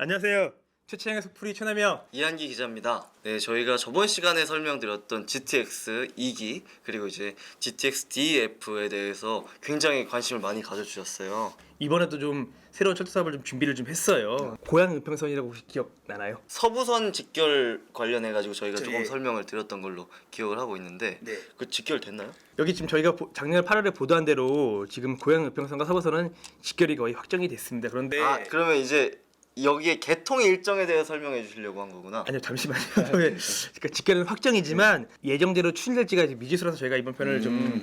안녕하세요. 최채영의 속풀이 최남영. 이한기 기자입니다. 네, 저희가 저번 시간에 설명드렸던 GTX 2기 그리고 이제 GTX DF에 대해서 굉장히 관심을 많이 가져주셨어요. 이번에도 좀 새로운 철도 사업을 좀 준비를 좀 했어요. 고양 은평선이라고 혹시 기억나나요? 서부선 직결 관련해가지고 저희가 그쵸, 조금 예. 설명을 드렸던 걸로 기억을 하고 있는데 네. 그 직결 됐나요? 여기 지금 저희가 작년 8월에 보도한 대로 지금 고양 은평선과 서부선은 직결이 거의 확정이 됐습니다. 그런데 그러면 이제 여기에 개통 일정에 대해 설명해 주시려고 한 거구나. 아니요, 잠시만요. 그러니까 직결은 확정이지만 예정대로 추진될지가 미지수라서 저희가 이번 편을 좀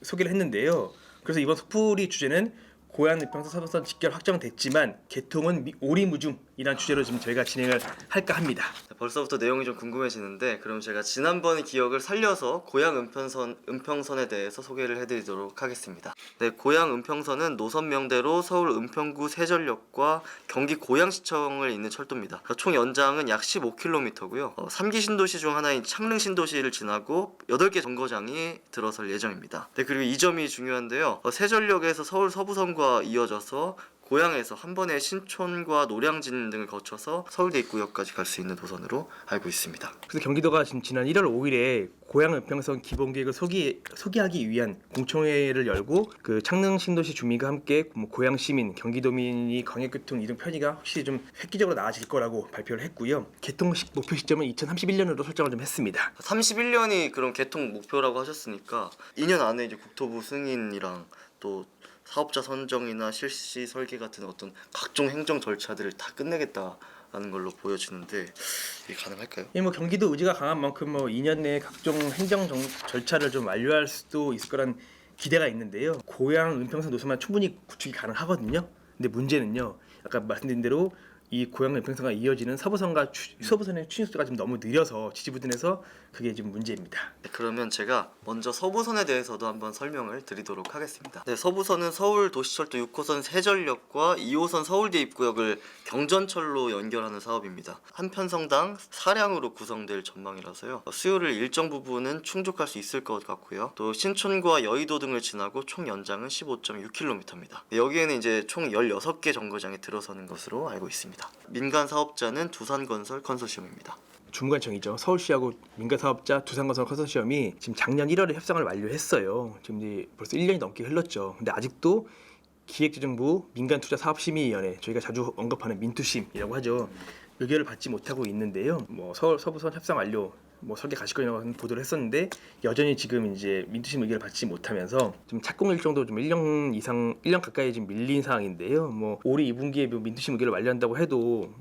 소개를 했는데요. 그래서 이번 속풀이 주제는 고양 은평선 서부선 직결 확정됐지만 개통은 오리무중이라는 주제로 지금 저희가 진행을 할까 합니다. 벌써부터 내용이 좀 궁금해지는데 그럼 제가 지난번의 기억을 살려서 고양 은평선에 대해서 소개를 해드리도록 하겠습니다. 네, 고양 은평선은 노선명대로 서울 은평구 세전역과 경기 고양시청을 잇는 철도입니다. 총 연장은 약 15km고요. 3기 신도시 중 하나인 창릉 신도시를 지나고 8개 정거장이 들어설 예정입니다. 네, 그리고 이 점이 중요한데요. 세전역에서 서울 서부선과 이어져서 고양에서 한 번에 신촌과 노량진 등을 거쳐서 서울대 입구역까지 갈 수 있는 노선으로 알고 있습니다. 그래서 경기도가 지난 1월 5일에 고양 은평선 기본계획을 소개하기 위한 공청회를 열고 그 창릉 신도시 주민과 함께 고양 시민, 경기도민이 광역교통 이동 편의가 확실히 좀 획기적으로 나아질 거라고 발표를 했고요. 개통 목표 시점은 2031년으로 설정을 좀 했습니다. 31년이 그럼 개통 목표라고 하셨으니까 2년 안에 이제 국토부 승인이랑 또 사업자 선정이나 실시 설계 같은 어떤 각종 행정 절차들을 다 끝내겠다라는 걸로 보여지는데 이게 가능할까요? 뭐 경기도 의지가 강한 만큼 2년 내에 각종 행정 절차를 좀 완료할 수도 있을 거란 기대가 있는데요. 고양 은평선 노선만 충분히 구축이 가능하거든요. 근데 문제는요, 아까 말씀드린 대로 이 고양 은평선과 이어지는 서부선의 추진 속도가 좀 너무 느려서 지지부진해서 그게 좀 문제입니다. 네, 그러면 제가 먼저 서부선에 대해서도 한번 설명을 드리도록 하겠습니다. 네, 서부선은 서울 도시철도 6호선 세전역과 2호선 서울대 입구역을 경전철로 연결하는 사업입니다. 한 편성당 4량으로 구성될 전망이라서요. 수요를 일정 부분은 충족할 수 있을 것 같고요. 또 신촌과 여의도 등을 지나고 총 연장은 15.6km입니다. 네, 여기에는 이제 총 16개 정거장이 들어서는 것으로 알고 있습니다. 민간 사업자는 두산건설 컨소시엄입니다. 주무관청이죠. 서울시하고 민간사업자 두산건설 컨소시엄이 지금 작년 1월에 협상을 완료했어요. 지금 이제 벌써 1년이 넘게 흘렀죠. 근데 아직도 기획재정부 민간투자사업심의위원회, 저희가 자주 언급하는 민투심이라고 하죠, 의결을 받지 못하고 있는데요. 서울 서부선 협상 완료, 설계 가시권이라고 보도를 했었는데 여전히 지금 이제 민투심 의결을 받지 못하면서 좀 착공 일정도 좀 1년 가까이 지금 밀린 상황인데요. 올해 2분기에 민투심 의결을 완료한다고 해도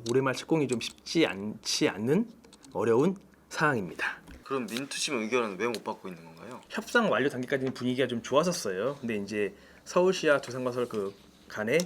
올해 말 착공이 좀 쉽지 않는 어려운 상황입니다. 그럼 민투심 의결은 왜 못 받고 있는 건가요? 협상 완료 단계까지는 분위기가 좀 좋았었어요. 근데 이제 서울시와 두산건설 간에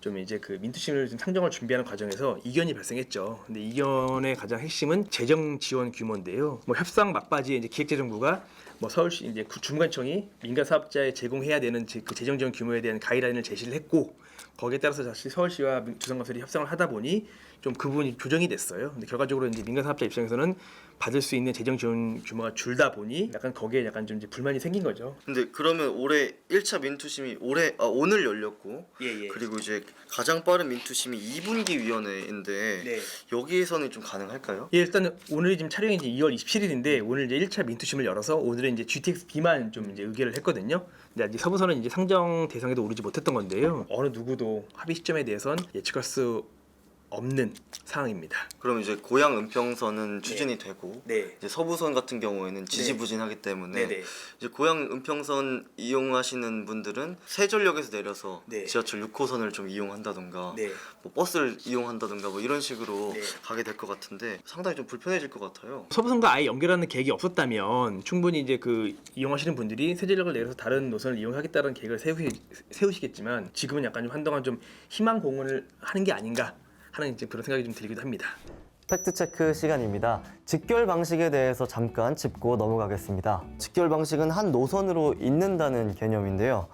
좀 이제 그 민투심을 좀 상정을 준비하는 과정에서 이견이 발생했죠. 근데 이견의 가장 핵심은 재정 지원 규모인데요. 협상 막바지에 이제 기획재정부가 서울시 이제 주무관청이 민간 사업자에 제공해야 되는 그 재정 지원 규모에 대한 가이드라인을 제시를 했고, 거기에 따라서 다시 서울시와 두산건설이 협상을 하다 보니 좀 그 부분이 조정이 됐어요. 근데 결과적으로 이제 민간 사업자 입장에서는 받을 수 있는 재정 지원 규모가 줄다 보니 약간 거기에 약간 좀 이제 불만이 생긴 거죠. 근데 그러면 올해 1차 민투심이 오늘 열렸고 예. 그리고 이제 가장 빠른 민투심이 2분기 위원회인데 네. 여기에서는 좀 가능할까요? 예, 일단 오늘이 지금 촬영이 이제 2월 27일인데 오늘 이제 1차 민투심을 열어서 오늘은 이제 GTX B만 좀 이제 의결을 했거든요. 근데 아직 서부선은 이제 상정 대상에도 오르지 못했던 건데요. 어느 누구도 합의 시점에 대해선 예측할 수 없는 상황입니다. 그럼 이제 고양 은평선은 추진이 되고 네. 이제 서부선 같은 경우에는 지지부진하기 때문에 네네. 이제 고양 은평선 이용하시는 분들은 세전역에서 내려서 네. 지하철 6호선을 좀 이용한다던가 네. 버스를 이용한다던가 이런 식으로 네. 가게 될 것 같은데 상당히 좀 불편해질 것 같아요. 서부선과 아예 연결하는 계획이 없었다면 충분히 이제 그 이용하시는 분들이 세전역을 내려서 다른 노선을 이용하겠다는 계획을 세우시겠지만 지금은 약간 좀 한동안 좀 희망 공헌을 하는 게 아닌가 하는 이제 그런 생각이 좀 들기도 합니다. 팩트체크 시간입니다. 직결 방식에 대해서 잠깐 짚고 넘어가겠습니다. 직결 방식은 한 노선으로 잇는다는 개념인데요.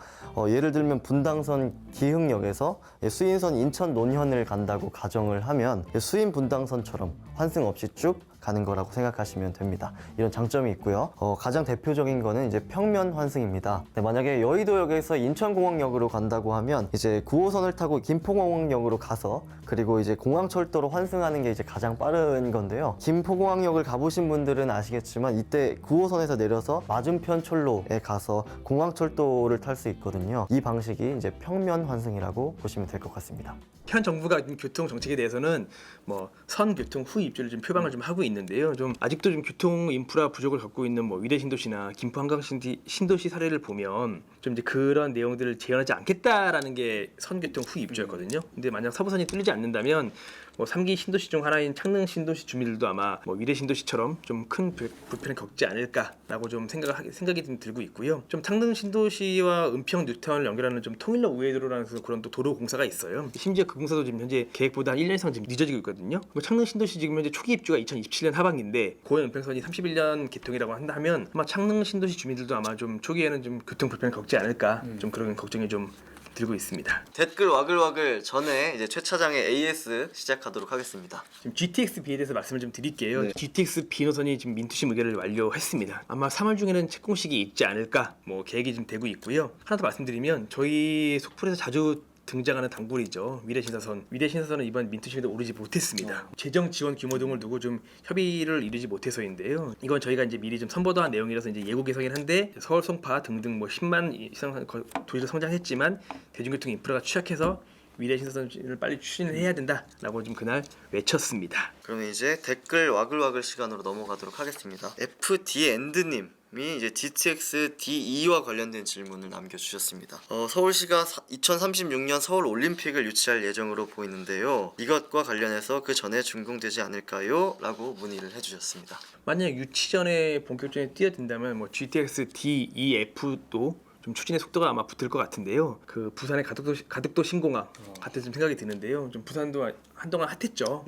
예를 들면 분당선 기흥역에서 수인선 인천 논현을 간다고 가정을 하면 수인 분당선처럼 환승 없이 쭉 가는 거라고 생각하시면 됩니다. 이런 장점이 있고요. 가장 대표적인 거는 이제 평면 환승입니다. 네, 만약에 여의도역에서 인천공항역으로 간다고 하면 이제 9호선을 타고 김포공항역으로 가서 그리고 이제 공항철도로 환승하는 게 이제 가장 빠른 건데요. 김포공항역을 가보신 분들은 아시겠지만 이때 9호선에서 내려서 맞은편 철로에 가서 공항철도를 탈 수 있거든요. 이 방식이 이제 평면 환승이라고 보시면 될 것 같습니다. 현 정부가 교통 정책에 대해서는 뭐 선교통 후 입주를 좀 표방을 좀 하고 있는데요. 좀 아직도 좀 교통 인프라 부족을 갖고 있는 뭐 위례 신도시나 김포 한강 신도시 사례를 보면 좀 이제 그런 내용들을 재현하지 않겠다라는 게 선교통 후 입주였거든요. 근데 만약 사부선이 뚫리지 않는다면 뭐 3기 신도시 중 하나인 창릉 신도시 주민들도 아마 뭐 위례 신도시처럼 좀 큰 불편을 겪지 않을까라고 좀 생각이 좀 들고 있고요. 좀 창릉 신도시와 은평 뉴타운을 연결하는 좀 통일로 우회도로라는 그런 또 도로 공사가 있어요. 심지어 그 공사도 지금 현재 계획보다 한 1년 이상 지금 늦어지고 있거든요. 뭐 창릉 신도시 지금 현재 초기 입주가 2027년 하반기인데 고양 은평선이 31년 개통이라고 한다면 아마 창릉 신도시 주민들도 아마 좀 초기에는 좀 교통 불편을 겪지 않을까 좀 그런 걱정이 좀 들고 있습니다. 댓글 와글와글 전에 이제 최 차장의 AS 시작하도록 하겠습니다. 지금 GTX-B에 대해서 말씀을 좀 드릴게요. 네. GTX-B 노선이 지금 민투심 의결을 완료했습니다. 아마 3월 중에는 착공식이 있지 않을까 뭐 계획이 좀 되고 있고요. 하나 더 말씀드리면 저희 속풀에서 자주 등장하는 단골이죠. 위례신사선. 위례신사선은 이번 민투심에도 오르지 못했습니다. 재정 지원 규모 등을 두고 좀 협의를 이루지 못해서인데요. 이건 저희가 이제 미리 좀 선보도한 내용이라서 이제 예고 개성이긴 한데 서울 송파 등등 뭐 10만 이상 도시로 성장했지만 대중교통 인프라가 취약해서 위례신사선을 빨리 추진을 해야 된다라고 좀 그날 외쳤습니다. 그러면 이제 댓글 와글와글 시간으로 넘어가도록 하겠습니다. FD엔드님이 이제 GTX D2와 관련된 질문을 남겨주셨습니다. 서울시가 2036년 서울 올림픽을 유치할 예정으로 보이는데요. 이것과 관련해서 그 전에 준공되지 않을까요? 라고 문의를 해주셨습니다. 만약 유치 전에 본격적으로 뛰어든다면 뭐 GTX D2F도 좀 추진의 속도가 아마 붙을 것 같은데요. 그 부산의 가덕도 신공항 같은 좀 생각이 드는데요. 좀 부산도 한동안 핫했죠.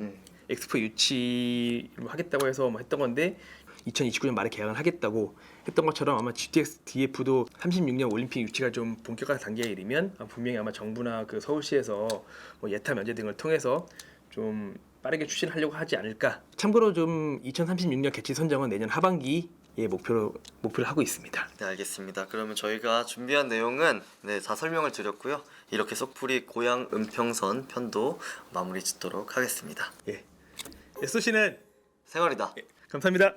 엑스포 유치로 하겠다고 해서 뭐 했던 건데 2029년 말에 개항을 하겠다고 했던 것처럼 아마 GTX DF도 36년 올림픽 유치가 좀 본격화 단계에 이르면 분명히 아마 정부나 그 서울시에서 뭐 예타 면제 등을 통해서 좀 빠르게 추진하려고 하지 않을까. 참고로 좀 2036년 개최 선정은 내년 하반기에 목표를 하고 있습니다. 네, 알겠습니다. 그러면 저희가 준비한 내용은 다 설명을 드렸고요. 이렇게 속풀이 고양 은평선 편도 마무리 짓도록 하겠습니다. 예. SOC는 생활이다. 감사합니다.